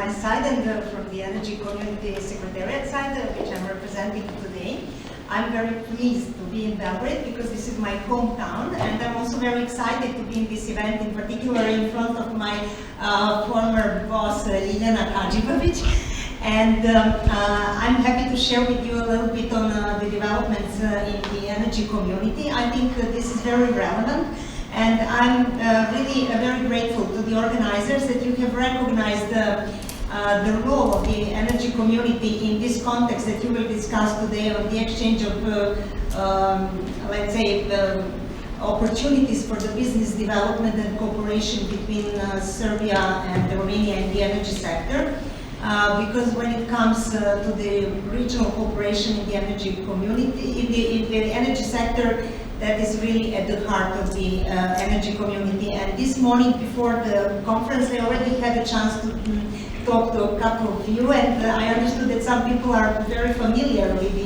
my side and from the Energy Community Secretariat side, which I'm representing today. I'm very pleased to be in Belgrade because this is my hometown, and I'm also very excited to be in this event, in particular in front of my former boss, Ljiljana Hadžibović. And I'm happy to share with you a little bit on the developments in the energy community. I think this is very relevant, and I'm really very grateful to the organizers that you have recognized the role of the energy community in this context that you will discuss today on the exchange of, let's say, opportunities for the business development and cooperation between Serbia and Romania in the energy sector. Because when it comes to the regional cooperation in the energy community, in the energy sector, that is really at the heart of the energy community. And this morning before the conference, I already had a chance to talk to a couple of you, and I understood that some people are very familiar with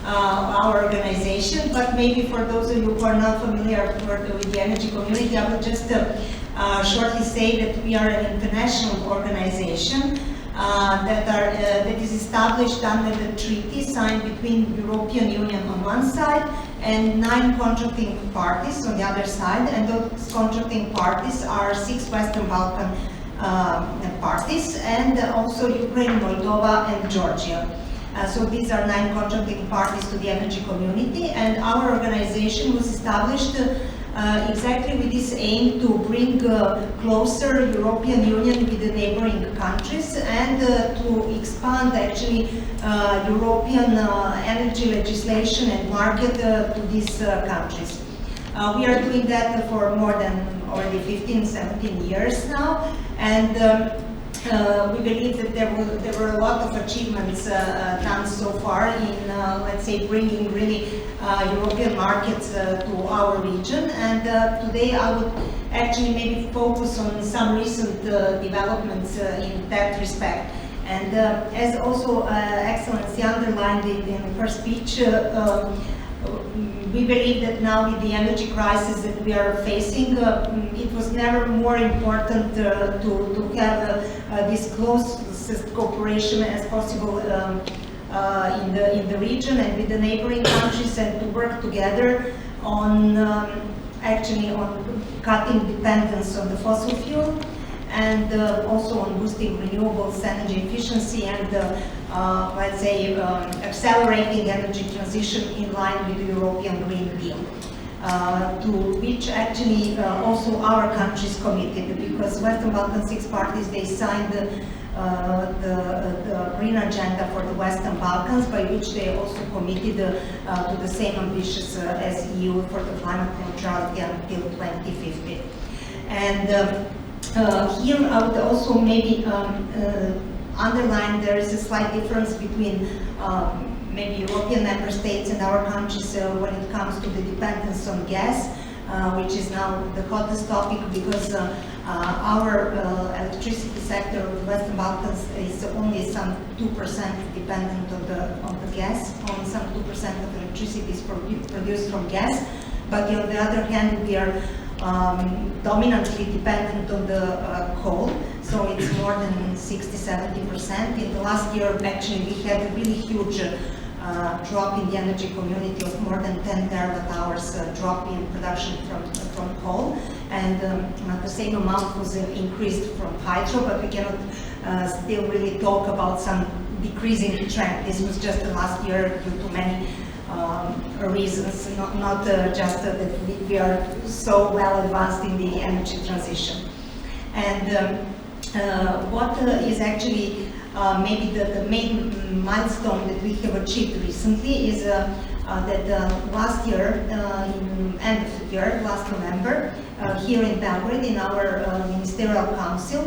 our organization, but maybe for those of you who are not familiar with the energy community, I would just shortly say that we are an international organization that is established under the treaty signed between the European Union on one side and 9 contracting parties on the other side, and those contracting parties are 6 Western Balkan parties, and also Ukraine, Moldova, and Georgia. So these are 9 contracting parties to the energy community, and our organization was established exactly with this aim to bring closer European Union with the neighboring countries and to expand actually European energy legislation and market to these countries. We are doing that for more than already 15-17 years now, and we believe that there were a lot of achievements done so far in, let's say, bringing really European markets to our region. And today I would actually maybe focus on some recent developments in that respect. And as also Excellency underlined in the first speech, we believe that now with the energy crisis that we are facing, it was never more important to have this closest cooperation as possible in the region and with the neighboring countries, and to work together on actually on cutting dependence on the fossil fuel, and also on boosting renewables, energy efficiency, and let's say accelerating energy transition in line with the European Green Deal, to which actually also our country is committed, because Western Balkan 6 parties, they signed the Green Agenda for the Western Balkans, by which they also committed to the same ambitions as EU for the climate neutrality until 2050. And here I would also maybe underline there is a slight difference between maybe European member states and our countries when it comes to the dependence on gas, which is now the hottest topic, because our electricity sector of the Western Balkans is only some 2% dependent on the gas. Only some 2% of electricity is produced from gas, but on the other hand, we are dominantly dependent on the coal, so it's more than 60–70%. In the last year, actually, we had a really huge drop in the energy community of more than 10 terawatt-hours drop in production from coal, and the same amount was increased from hydro, but we cannot still really talk about some decreasing trend. This was just the last year due to many reasons, not just that we are so well advanced in the energy transition. And what is actually maybe the main milestone that we have achieved recently is that last year, in end of the year, last November, here in Belgrade, in our Ministerial Council,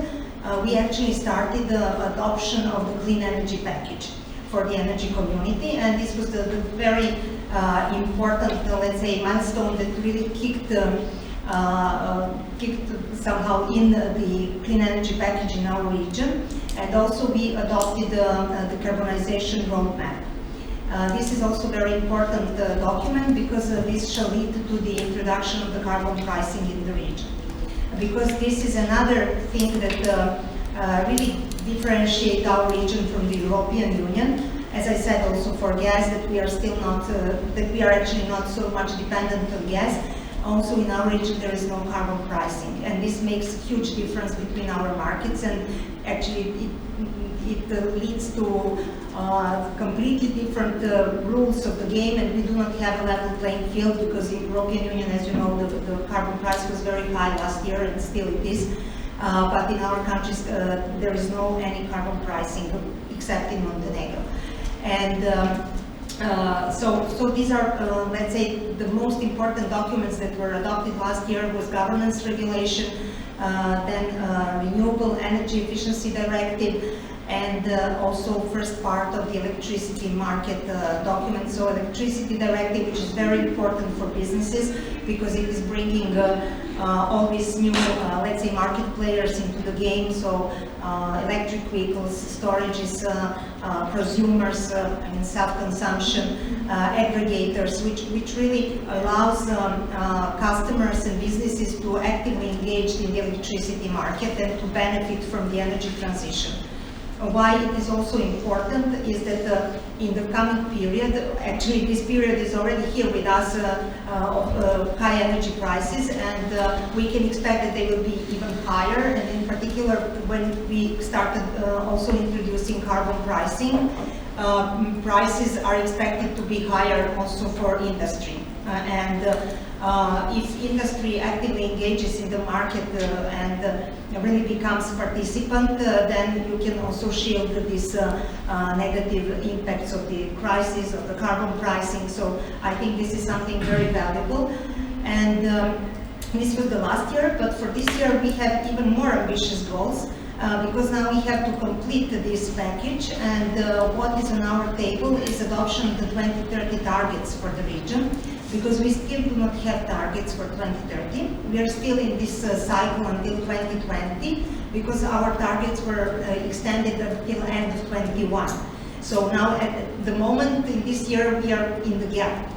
we actually started the adoption of the clean energy package for the energy community, and this was the very important, let's say, milestone that really kicked somehow in the clean energy package in our region. And also we adopted the carbonization roadmap. This is also a very important document, because this shall lead to the introduction of the carbon pricing in the region. Because this is another thing that really differentiate our region from the European Union. As I said, also for gas, that we are still not, that we are actually not so much dependent on gas. Also in our region there is no carbon pricing, and this makes a huge difference between our markets, and actually it leads to completely different rules of the game, and we do not have a level playing field, because in the European Union, as you know, the carbon price was very high last year, and still it is. But in our countries there is no any carbon pricing except in Montenegro. And so these are, let's say, the most important documents that were adopted last year was governance regulation, then renewable energy efficiency directive, and also first part of the electricity market document. So electricity directive, which is very important for businesses, because it is bringing all these new, let's say, market players into the game. So electric vehicles, storages, prosumers, and self-consumption, aggregators, which really allows customers and businesses to actively engage in the electricity market and to benefit from the energy transition. Why it is also important is that in the coming period, actually this period is already here with us, of high energy prices, and we can expect that they will be even higher, and in particular when we started also introducing carbon pricing, prices are expected to be higher also for industry. If industry actively engages in the market and really becomes participant, then you can also shield these negative impacts of the crisis, of the carbon pricing. So I think this is something very valuable. And this was the last year, but for this year we have even more ambitious goals. Because now we have to complete this package, and what is on our table is adoption of the 2030 targets for the region, because we still do not have targets for 2030. We are still in this cycle until 2020, because our targets were extended until end of 21. So now at the moment in this year we are in the gap.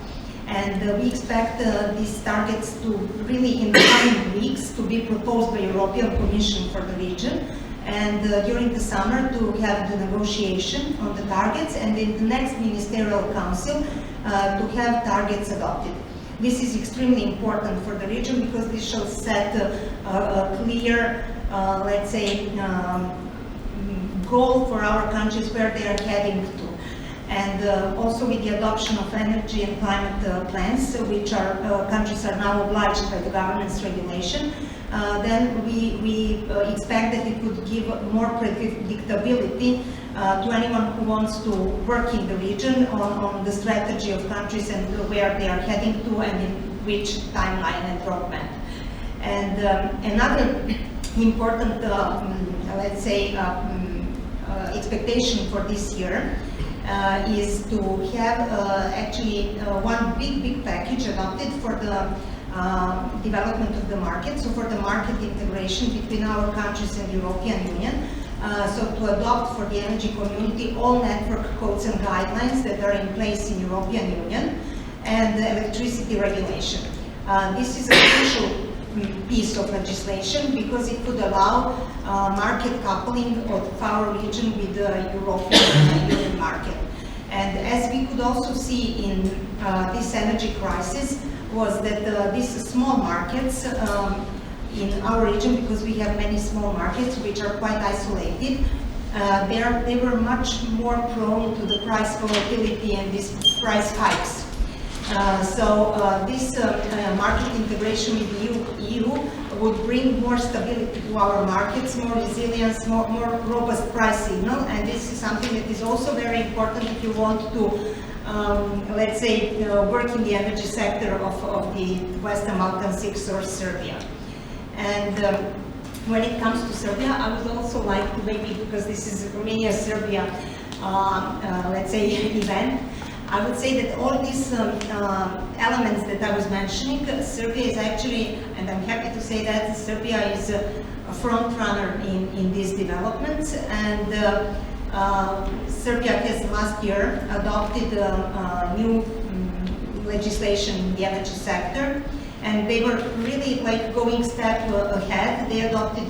And we expect these targets to really in the coming weeks to be proposed by European Commission for the region, and during the summer to have the negotiation on the targets, and in the next Ministerial Council to have targets adopted. This is extremely important for the region, because this shall set a clear, let's say, goal for our countries where they are heading to. And also with the adoption of energy and climate plans, which our countries are now obliged by the governance regulation, then we expect that it would give more predictability to anyone who wants to work in the region on the strategy of countries and where they are heading to and in which timeline and roadmap. And another important, let's say, expectation for this year is to have actually one big package adopted for the development of the market, so for the market integration between our countries and European Union, so to adopt for the energy community all network codes and guidelines that are in place in European Union, and the electricity regulation. This is a crucial piece of legislation, because it could allow market coupling of our region with the European Union market. And as we could also see in this energy crisis, was that these small markets in our region, because we have many small markets which are quite isolated, they were much more prone to the price volatility and these price hikes. This market integration with the EU would bring more stability to our markets, more resilience, more robust price signal, and this is something that is also very important if you want to, let's say, work in the energy sector of the Western Balkan 6 or Serbia. And when it comes to Serbia, I would also like to, maybe because this is Romania-Serbia, let's say, event, I would say that all these elements that I was mentioning, Serbia is actually, and I'm happy to say that, Serbia is a front runner in these developments, and Serbia has last year adopted new legislation in the energy sector, and they were really like going step ahead. They adopted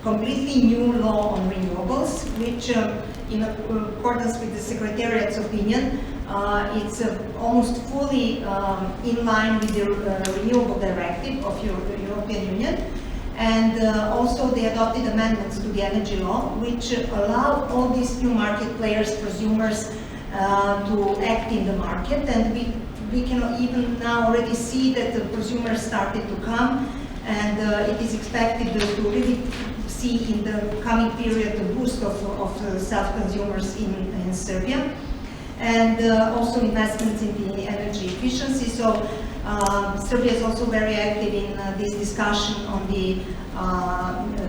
completely new law on renewables, which in accordance with the Secretariat's opinion, it's almost fully in line with the Renewable Directive of the European Union. And also they adopted amendments to the energy law, which allow all these new market players, prosumers, to act in the market. And we can even now already see that the prosumers started to come, and it is expected to really see in the coming period the boost of self-consumers in Serbia. And also investments in the energy efficiency. So Serbia is also very active in this discussion on the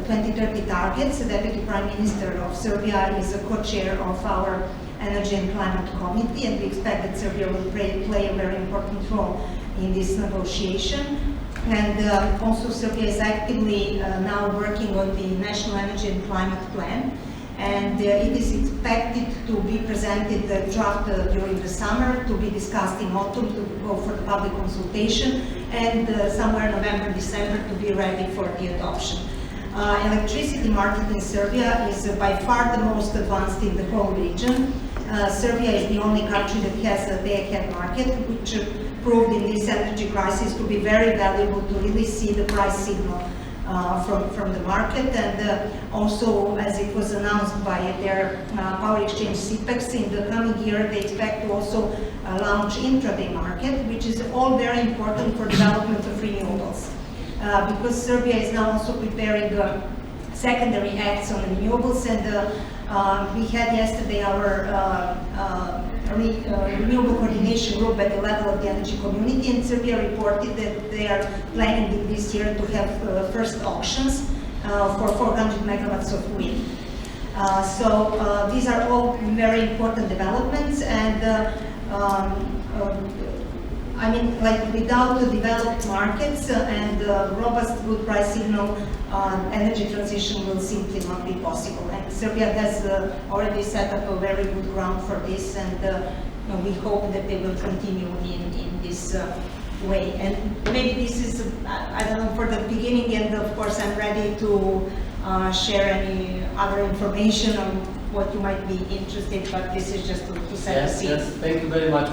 2030 targets. The Deputy Prime Minister of Serbia is a co-chair of our Energy and Climate Committee, and we expect that Serbia will play a very important role in this negotiation. And also Serbia is actively now working on the National Energy and Climate Plan. And it is expected to be presented, the draft during the summer, to be discussed in autumn, to go for the public consultation, and somewhere November, December to be ready for the adoption. Electricity market in Serbia is by far the most advanced in the whole region. Serbia is the only country that has a day-ahead market, which proved in this energy crisis to be very valuable to really see the price signal from the market. And also, as it was announced by their power exchange CPEX, in the coming year they expect to also launch intraday market, which is all very important for development of renewables. Because Serbia is now also preparing secondary acts on renewables, and we had yesterday our renewable coordination group at the level of the energy community, and Serbia reported that they are planning this year to have first auctions for 400 megawatts of wind. So these are all very important developments, and I mean, like, without the developed markets and robust good price signal, energy transition will simply not be possible. And Serbia has already set up a very good ground for this, and we hope that they will continue in this way. And maybe this is, I don't know, for the beginning, and of course I'm ready to share any other information on what you might be interested, but this is just to set the scene. Yes, thank you very much for